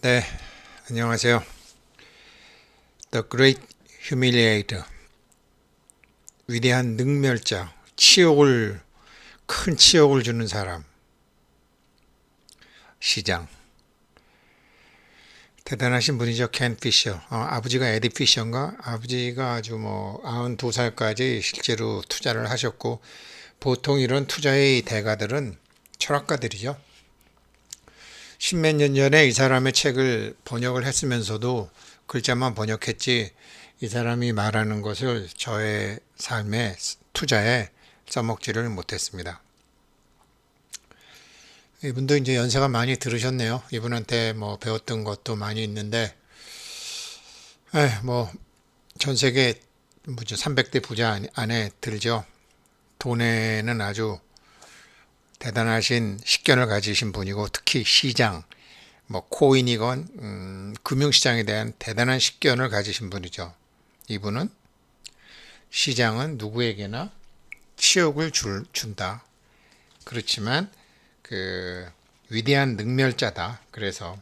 네, 안녕하세요. The Great Humiliator, 위대한 능멸자, 큰 치욕을 주는 사람, 시장. 대단하신 분이죠, 켄 피셔. 아버지가 에디 피셔인가? 아버지가 아주 92살까지 실제로 투자를 하셨고, 보통 이런 투자의 대가들은 철학가들이죠. 십몇 년 전에 이 사람의 책을 번역을 했으면서도 글자만 번역했지 이 사람이 말하는 것을 저의 삶의 투자에 써먹지를 못했습니다. 이분도 이제 연세가 많이 들으셨네요. 이분한테 배웠던 것도 많이 있는데, 전 세계 300대 부자 안에 들죠. 돈에는 아주 대단하신 식견을 가지신 분이고, 특히 시장, 코인이건 금융시장에 대한 대단한 식견을 가지신 분이죠. 이분은 시장은 누구에게나 치욕을 준다. 그렇지만 그 위대한 능멸자다. 그래서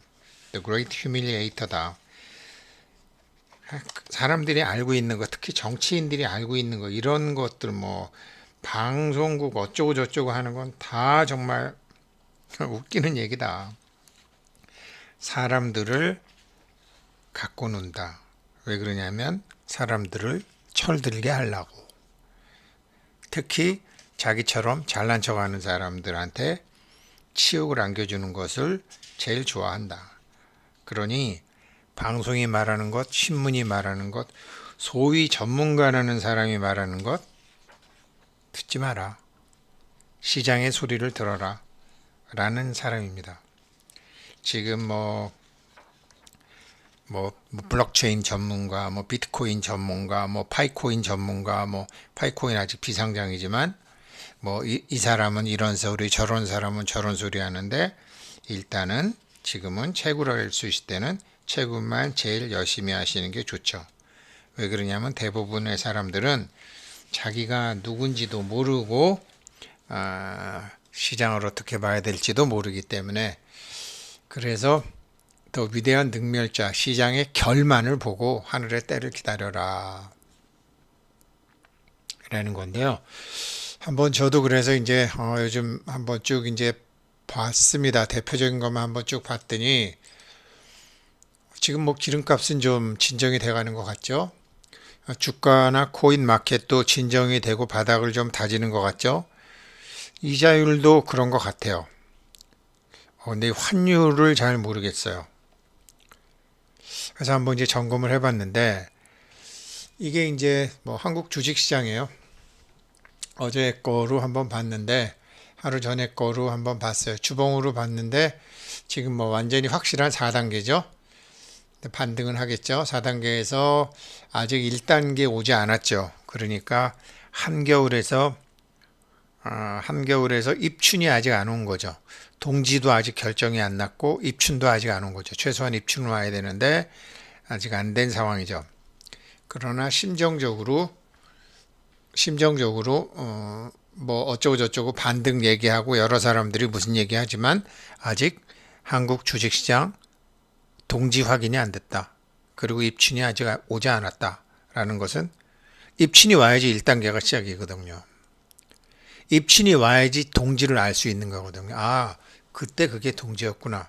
The Great Humiliator다. 사람들이 알고 있는 거, 특히 정치인들이 알고 있는 거, 이런 것들 방송국 어쩌고 저쩌고 하는 건 다 정말 웃기는 얘기다. 사람들을 갖고 논다. 왜 그러냐면 사람들을 철들게 하려고. 특히 자기처럼 잘난 척하는 사람들한테 치욕을 안겨주는 것을 제일 좋아한다. 그러니 방송이 말하는 것, 신문이 말하는 것, 소위 전문가라는 사람이 말하는 것 듣지 마라. 시장의 소리를 들어라. 라는 사람입니다. 지금 블록체인 전문가, 비트코인 전문가, 파이코인 전문가, 파이코인 아직 비상장이지만 이 사람은 이런 소리, 저런 사람은 저런 소리 하는데 일단은 지금은 채굴을 할 수 있을 때는 채굴만 제일 열심히 하시는 게 좋죠. 왜 그러냐면 대부분의 사람들은 자기가 누군지도 모르고 시장을 어떻게 봐야 될지도 모르기 때문에 그래서 더 위대한 능멸자 시장의 결만을 보고 하늘의 때를 기다려라 라는 건데요. 한번 저도 그래서 이제 요즘 한번 쭉 이제 봤습니다. 대표적인 것만 한번 쭉 봤더니 지금 기름값은 좀 진정이 돼가는 것 같죠. 주가나 코인 마켓도 진정이 되고 바닥을 좀 다지는 것 같죠. 이자율도 그런 것 같아요. 근데 환율을 잘 모르겠어요. 그래서 한번 이제 점검을 해봤는데 이게 이제 한국 주식시장이에요. 어제 거로 한번 봤는데 하루 전에 거로 한번 봤어요. 주봉으로 봤는데 지금 완전히 확실한 4단계죠. 반등은 하겠죠. 4단계에서 아직 1단계 오지 않았죠. 그러니까 한겨울에서 입춘이 아직 안 온 거죠. 동지도 아직 결정이 안 났고 입춘도 아직 안 온 거죠. 최소한 입춘은 와야 되는데 아직 안 된 상황이죠. 그러나 심정적으로 어쩌고 저쩌고 반등 얘기하고 여러 사람들이 무슨 얘기하지만 아직 한국 주식시장 동지 확인이 안 됐다. 그리고 입춘이 아직 오지 않았다라는 것은 입춘이 와야지 1단계가 시작이거든요. 입춘이 와야지 동지를 알 수 있는 거거든요. 그때 그게 동지였구나.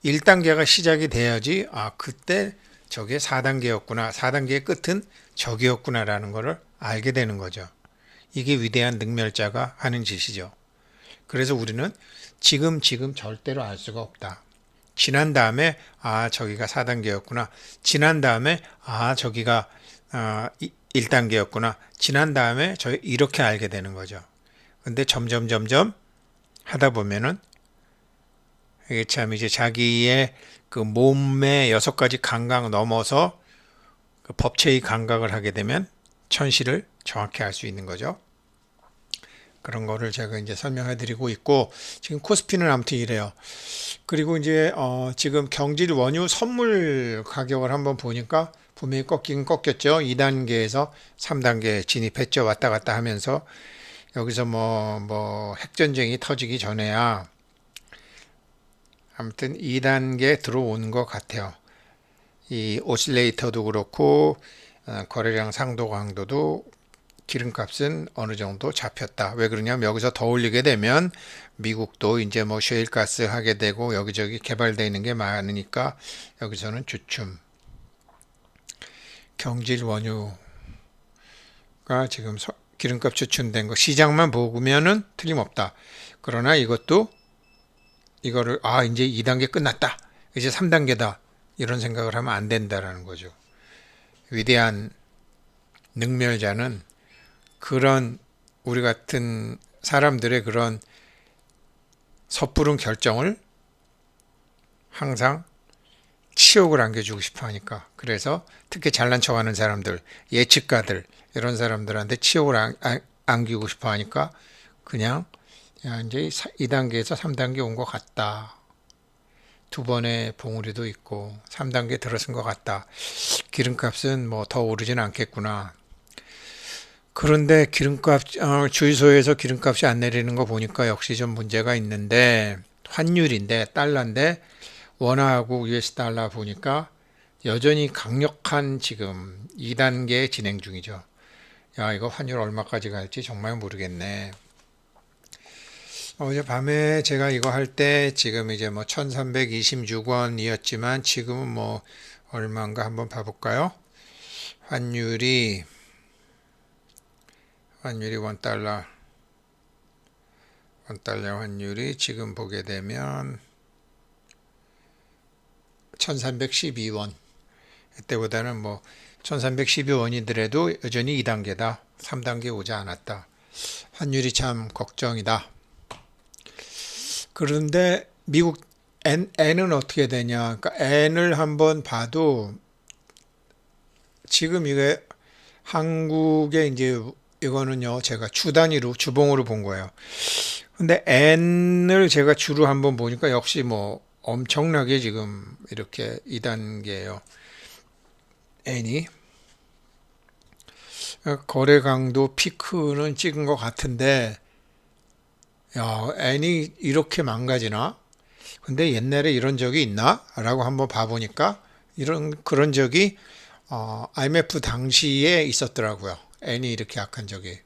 1단계가 시작이 돼야지 그때 저게 4단계였구나. 4단계의 끝은 저기였구나라는 것을 알게 되는 거죠. 이게 위대한 능멸자가 하는 짓이죠. 그래서 우리는 지금 절대로 알 수가 없다. 지난 다음에 저기가 4단계였구나. 지난 다음에 저기가 1단계였구나. 지난 다음에 이렇게 알게 되는 거죠. 근데 점점 하다 보면은 이게 참 이제 자기의 그 몸의 6가지 감각 넘어서 그 법체의 감각을 하게 되면 천시를 정확히 알 수 있는 거죠. 그런 거를 제가 이제 설명해 드리고 있고 지금 코스피는 아무튼 이래요. 그리고 이제 지금 경질 원유 선물 가격을 한번 보니까 분명히 꺾긴 꺾였죠. 2단계에서 3단계 진입했죠. 왔다 갔다 하면서 여기서 핵전쟁이 터지기 전에야 아무튼 2단계 들어오는 것 같아요. 이 오실레이터도 그렇고 거래량 상도 강도도 기름값은 어느 정도 잡혔다. 왜 그러냐면 여기서 더 올리게 되면 미국도 이제 뭐 셰일가스 하게 되고 여기저기 개발되어 있는 게 많으니까 여기서는 주춤. 경질 원유가 지금 기름값 주춤된 거 시장만 보면은 틀림없다. 그러나 이거를 이제 2단계 끝났다. 이제 3단계다. 이런 생각을 하면 안 된다라는 거죠. 위대한 능멸자는 그런 우리 같은 사람들의 그런 섣부른 결정을 항상 치욕을 안겨주고 싶어 하니까. 그래서 특히 잘난 척하는 사람들, 예측가들 이런 사람들한테 치욕을 안기고 싶어 하니까 그냥 야, 이제 2단계에서 3단계 온 것 같다. 두 번의 봉우리도 있고 3단계 들어선 것 같다. 기름값은 뭐 더 오르진 않겠구나. 그런데 주유소에서 기름값이 안 내리는 거 보니까 역시 좀 문제가 있는데 환율인데 달러인데 원화하고 US 달러 보니까 여전히 강력한 지금 2단계 진행 중이죠. 야, 이거 환율 얼마까지 갈지 정말 모르겠네. 어젯밤에 제가 이거 할 때 지금 이제 뭐 1326원이었지만 지금은 뭐 얼마인가 한번 봐볼까요? 환율이 원달러 환율이 지금 보게 되면 1312원. 이때보다는 뭐 1312원이더라도 여전히 2단계다. 3단계 오지 않았다. 환율이 참 걱정이다. 그런데 미국 N은 어떻게 되냐? 그러니까 N을 한번 봐도 지금 이게 한국의 이제 이거는요, 제가 주 단위로 주봉으로 본 거예요. 근데 N을 제가 주로 한번 보니까 역시 뭐 엄청나게 지금 이렇게 2단계예요. N이 거래 강도 피크는 찍은 것 같은데 야, N이 이렇게 망가지나? 근데 옛날에 이런 적이 있나? 라고 한번 봐보니까 그런 적이 IMF 당시에 있었더라고요. N이 이렇게 약한 적이.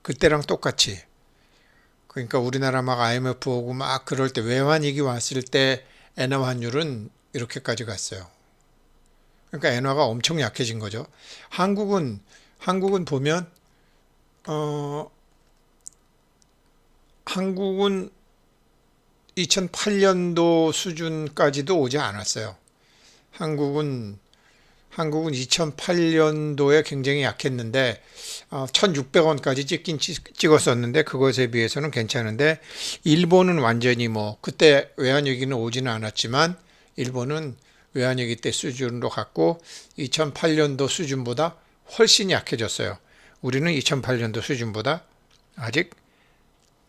그때랑 똑같이. 그러니까 우리나라 막 IMF 오고 막 그럴 때 외환위기 왔을 때 엔화 환율은 이렇게까지 갔어요. 그러니까 엔화가 엄청 약해진 거죠. 한국은 보면 어, 한국은 2008년도 수준까지도 오지 않았어요. 한국은 2008년도에 굉장히 약했는데 1,600원까지 찍었었는데 그것에 비해서는 괜찮은데 일본은 완전히 뭐 그때 외환위기는 오지는 않았지만 일본은 외환위기 때 수준으로 갔고 2008년도 수준보다 훨씬 약해졌어요. 우리는 2008년도 수준보다 아직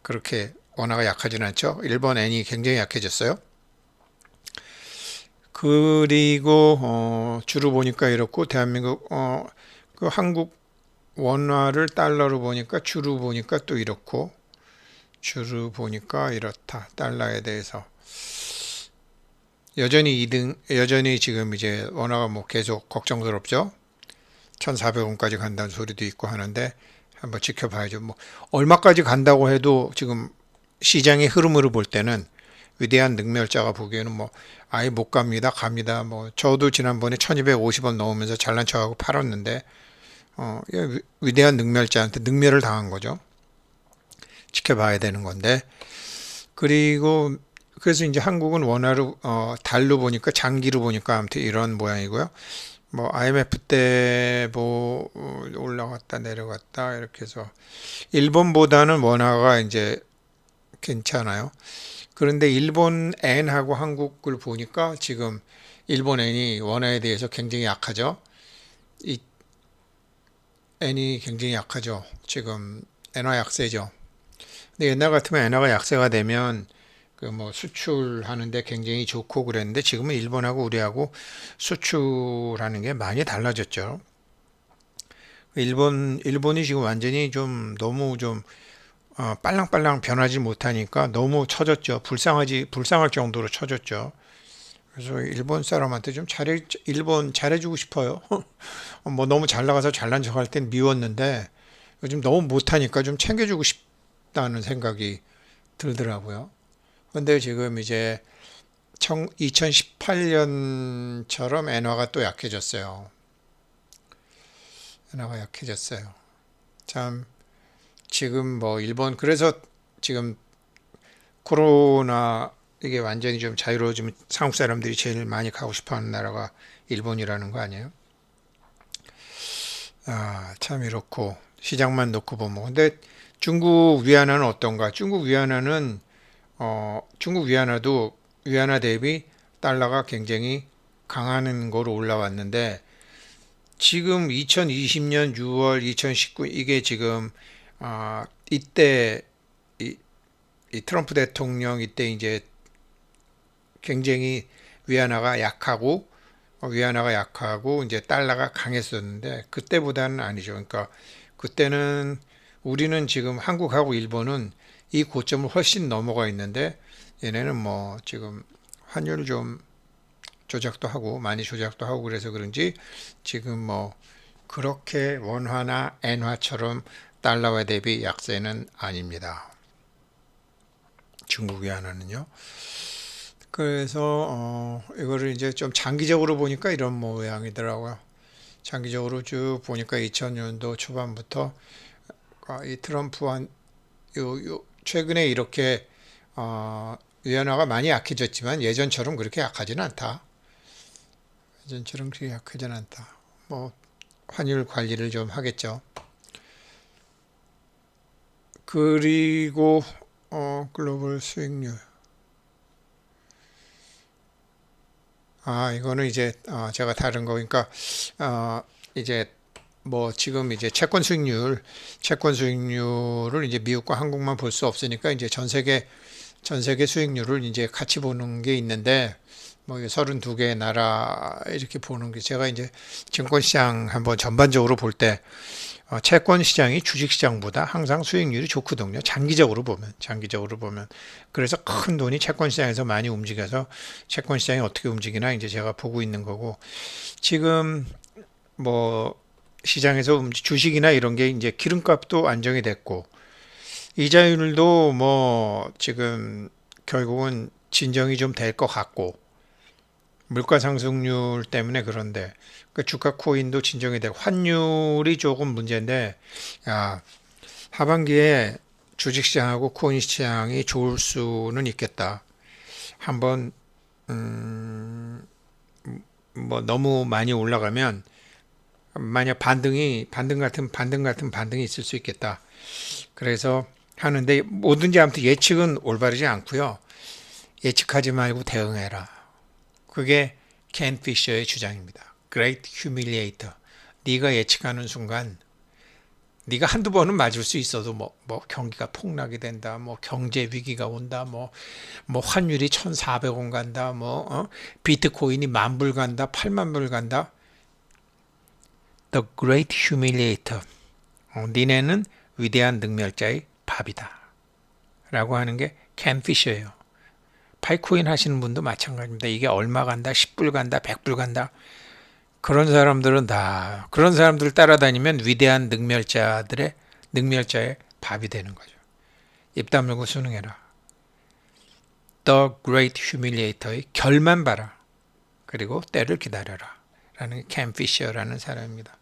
그렇게 원화가 약하지는 않죠. 일본 엔이 굉장히 약해졌어요. 그리고 주로 보니까 이렇고 대한민국 그 한국 원화를 달러로 보니까 주로 보니까 또 이렇고 주로 보니까 이렇다. 달러에 대해서 여전히 지금 이제 원화가 뭐 계속 걱정스럽죠. 1,400원까지 간다는 소리도 있고 하는데 한번 지켜봐야죠. 뭐 얼마까지 간다고 해도 지금 시장의 흐름으로 볼 때는 위대한 능멸자가 보기에는 뭐 아예 못 갑니다. 뭐 저도 지난번에 1250원 넣으면서 잘난 척하고 팔았는데 위대한 능멸자한테 능멸을 당한 거죠. 지켜봐야 되는 건데 그리고 그래서 이제 한국은 원화로 달로 보니까 장기로 보니까 아무튼 이런 모양이고요. 뭐 IMF 때 뭐 올라갔다 내려갔다 이렇게 해서 일본보다는 원화가 이제 괜찮아요. 그런데 일본 N하고 한국을 보니까 지금 일본 N이 원화에 대해서 굉장히 약하죠. 이 N이 굉장히 약하죠. 지금 엔화 약세죠. 근데 옛날 같으면 엔화가 약세가 되면 그 뭐 수출하는데 굉장히 좋고 그랬는데 지금은 일본하고 우리하고 수출하는 게 많이 달라졌죠. 일본이 지금 완전히 좀 너무 좀 빨랑빨랑 변하지 못하니까 너무 처졌죠. 불쌍할 정도로 처졌죠. 그래서 일본 사람한테 좀 일본 잘해주고 싶어요. 뭐 너무 잘 나가서 잘난 척할 땐 미웠는데 요즘 너무 못하니까 좀 챙겨주고 싶다는 생각이 들더라고요. 근데 지금 이제 2018년처럼 엔화가 또 약해졌어요. 엔화가 약해졌어요. 참 지금 뭐 일본 그래서 지금 코로나 이게 완전히 좀 자유로워지면 한국 사람들이 제일 많이 가고 싶어하는 나라가 일본이라는 거 아니에요? 참 이렇고 시장만 놓고 보면 근데 중국 위안화는 어떤가? 중국 위안화 대비 달러가 굉장히 강한 거로 올라왔는데 지금 2020년 6월 2019 이게 지금 이때 이, 이 트럼프 대통령 이때 이제 굉장히 위안화가 약하고 이제 달러가 강했었는데 그때보다는 아니죠. 그러니까 그때는 우리는 지금 한국하고 일본은 이 고점을 훨씬 넘어가 있는데 얘네는 뭐 지금 환율 좀 조작도 하고 많이 조작도 하고 그래서 그런지 지금 뭐 그렇게 원화나 엔화처럼 달러와 대비 약세는 아닙니다. 중국 위안화는요. 그래서 이거를 이제 좀 장기적으로 보니까 이런 모양이더라고요. 장기적으로 쭉 보니까 2000년도 초반부터 이 트럼프한 최근에 이렇게 위안화가 많이 약해졌지만 예전처럼 그렇게 약하지는 않다. 예전처럼 그렇게 약하지는 않다. 뭐 환율 관리를 좀 하겠죠. 그리고 글로벌 수익률. 이거는 이제 제가 다른 거 그러니까 이제 뭐 지금 이제 채권 수익률을 이제 미국과 한국만 볼 수 없으니까 이제 전 세계 수익률을 이제 같이 보는 게 있는데 뭐 32개 나라 이렇게 보는 게 제가 이제 증권시장 한번 전반적으로 볼 때 채권 시장이 주식 시장보다 항상 수익률이 좋거든요. 장기적으로 보면 그래서 큰 돈이 채권 시장에서 많이 움직여서 채권 시장이 어떻게 움직이나 이제 제가 보고 있는 거고 지금 뭐 시장에서 주식이나 이런 게 이제 기름값도 안정이 됐고 이자율도 뭐 지금 결국은 진정이 좀 될 것 같고 물가 상승률 때문에 그런데 그 주가 코인도 진정이 되고 환율이 조금 문제인데 하반기에 주식시장하고 코인 시장이 좋을 수는 있겠다. 한번 뭐 너무 많이 올라가면 만약 반등 같은 반등이 있을 수 있겠다. 그래서 하는데 뭐든지 아무튼 예측은 올바르지 않고요. 예측하지 말고 대응해라. 그게 켄 피셔의 주장입니다. Great Humiliator. 네가 예측하는 순간 네가 한두 번은 맞을 수 있어도 뭐 경기가 폭락이 된다. 뭐 경제 위기가 온다. 뭐 환율이 1,400원 간다. 비트코인이 10,000불 간다. 80,000불 간다. The Great Humiliator. 니네는 위대한 능멸자의 밥이다. 라고 하는 게 켄 피셔예요. 파이코인 하시는 분도 마찬가지입니다. 이게 얼마 간다, 10불 간다, 100불 간다. 그런 사람들 따라다니면 위대한 능멸자의 밥이 되는 거죠. 입 다물고 순응해라. The Great Humiliator의 결만 봐라. 그리고 때를 기다려라. 라는 켄 피셔라는 사람입니다.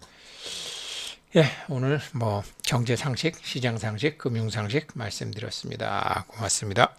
예, 오늘 뭐 경제 상식, 시장 상식, 금융 상식 말씀드렸습니다. 고맙습니다.